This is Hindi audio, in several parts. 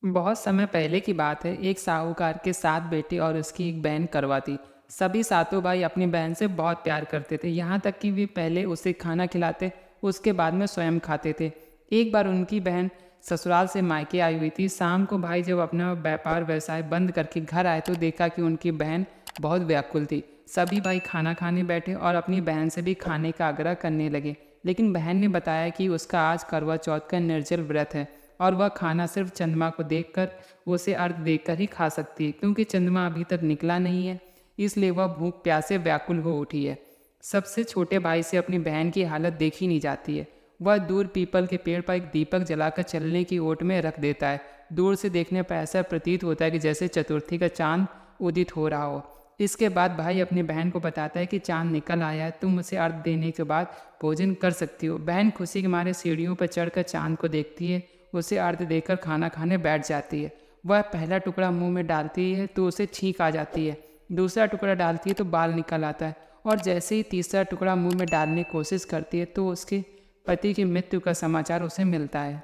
बहुत समय पहले की बात है। एक साहूकार के 7 बेटे और उसकी एक बहन करवा थी। सभी सातों भाई अपनी बहन से बहुत प्यार करते थे, यहाँ तक कि वे पहले उसे खाना खिलाते, उसके बाद में स्वयं खाते थे। एक बार उनकी बहन ससुराल से मायके आई हुई थी। शाम को भाई जब अपना व्यापार व्यवसाय बंद करके घर आए तो देखा कि उनकी बहन बहुत व्याकुल थी। सभी भाई खाना खाने बैठे और अपनी बहन से भी खाने का आग्रह करने लगे, लेकिन बहन ने बताया कि उसका आज करवा चौथ का निर्जल व्रत है और वह खाना सिर्फ चंद्रमा को देखकर, उसे अर्घ देकर ही खा सकती है, क्योंकि चंद्रमा अभी तक निकला नहीं है। इसलिए वह भूख प्यास से व्याकुल हो उठी है। सबसे छोटे भाई से अपनी बहन की हालत देखी नहीं जाती है। वह दूर पीपल के पेड़ पर एक दीपक जलाकर चलने की ओट में रख देता है। दूर से देखने पर ऐसा प्रतीत होता है कि जैसे चतुर्थी का चांद उदित हो रहा हो। इसके बाद भाई अपनी बहन को बताता है कि चांद निकल आया है, तुम उसे अर्घ देने के बाद भोजन कर सकती हो। बहन खुशी के मारे सीढ़ियों पर चढ़कर चांद को देखती है, उसे अर्घ देकर खाना खाने बैठ जाती है। वह पहला टुकड़ा मुंह में डालती है तो उसे छींक आ जाती है, दूसरा टुकड़ा डालती है तो बाल निकल आता है, और जैसे ही तीसरा टुकड़ा मुंह में डालने की कोशिश करती है तो उसके पति की मृत्यु का समाचार उसे मिलता है।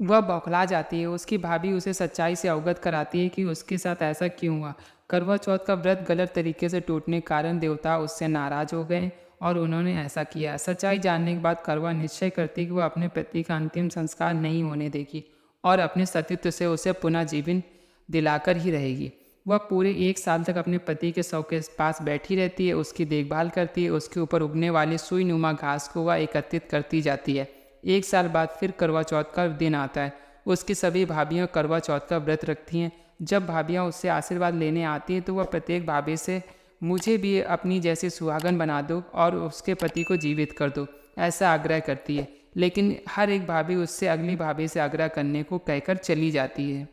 वह बौखला जाती है। उसकी भाभी उसे सच्चाई से अवगत कराती है कि उसके साथ ऐसा क्यों हुआ। करवा चौथ का व्रत गलत तरीके से टूटने के कारण देवता उससे नाराज हो गए और उन्होंने ऐसा किया। सच्चाई जानने के बाद करवा निश्चय करती है कि वह अपने पति का अंतिम संस्कार नहीं होने देगी और अपने सतीत्व से उसे पुनः जीवन दिलाकर ही रहेगी। वह पूरे 1 साल तक अपने पति के शव के पास बैठी रहती है, उसकी देखभाल करती है, उसके ऊपर उगने वाली सुई नुमा घास को वह एकत्रित करती जाती है। 1 साल बाद फिर करवा चौथ का दिन आता है। उसकी सभी भाभियाँ करवा चौथ का व्रत रखती हैं। जब भाभियाँ उससे आशीर्वाद लेने आती हैं तो वह प्रत्येक भाभी से मुझे भी अपनी जैसी सुहागन बना दो और उसके पति को जीवित कर दो, ऐसा आग्रह करती है। लेकिन हर एक भाभी उससे अगली भाभी से आग्रह करने को कहकर चली जाती है।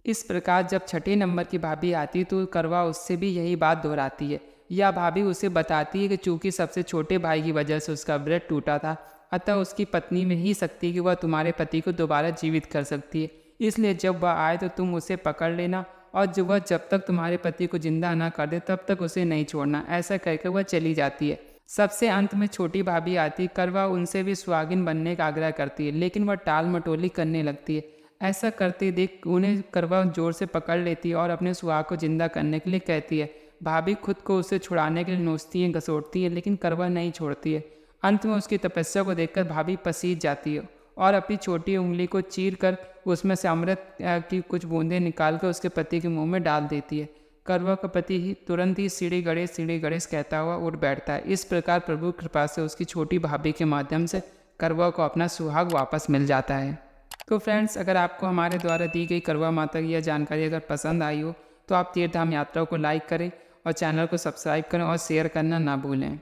इस प्रकार जब छठे नंबर की भाभी आती तो करवा उससे भी यही बात दोहराती है। यह भाभी उसे बताती है कि चूंकि सबसे छोटे भाई की वजह से उसका व्रत टूटा था, अतः उसकी पत्नी में ही शक्ति कि वह तुम्हारे पति को दोबारा जीवित कर सकती है। इसलिए जब वह आए तो तुम उसे पकड़ लेना, और वह जब तक तुम्हारे पति को जिंदा ना कर दे तब तक उसे नहीं छोड़ना। ऐसा कहकर वह चली जाती है। सबसे अंत में छोटी भाभी आती। करवा उनसे भी सुहागिन बनने का आग्रह करती है, लेकिन वह टाल मटोली करने लगती है। ऐसा करते देख उन्हें करवा जोर से पकड़ लेती है और अपने सुहाग को जिंदा करने के लिए कहती है। भाभी खुद को उसे छुड़ाने के लिए नोचती है, घसोटती है, लेकिन करवा नहीं छोड़ती है। अंत में उसकी तपस्या को देखकर भाभी पसीज जाती है और अपनी छोटी उंगली को चीर कर उसमें से अमृत की कुछ बूंदें निकालकर उसके पति के मुंह में डाल देती है। करवा का पति ही तुरंत ही सीढ़ी गणेश कहता हुआ उठ बैठता है। इस प्रकार प्रभु कृपा से उसकी छोटी भाभी के माध्यम से करवा को अपना सुहाग वापस मिल जाता है। तो फ्रेंड्स, अगर आपको हमारे द्वारा दी गई करवा माता की यह जानकारी अगर पसंद आई हो तो आप तीर्थधाम यात्राओं को लाइक करें और चैनल को सब्सक्राइब करें और शेयर करना ना भूलें।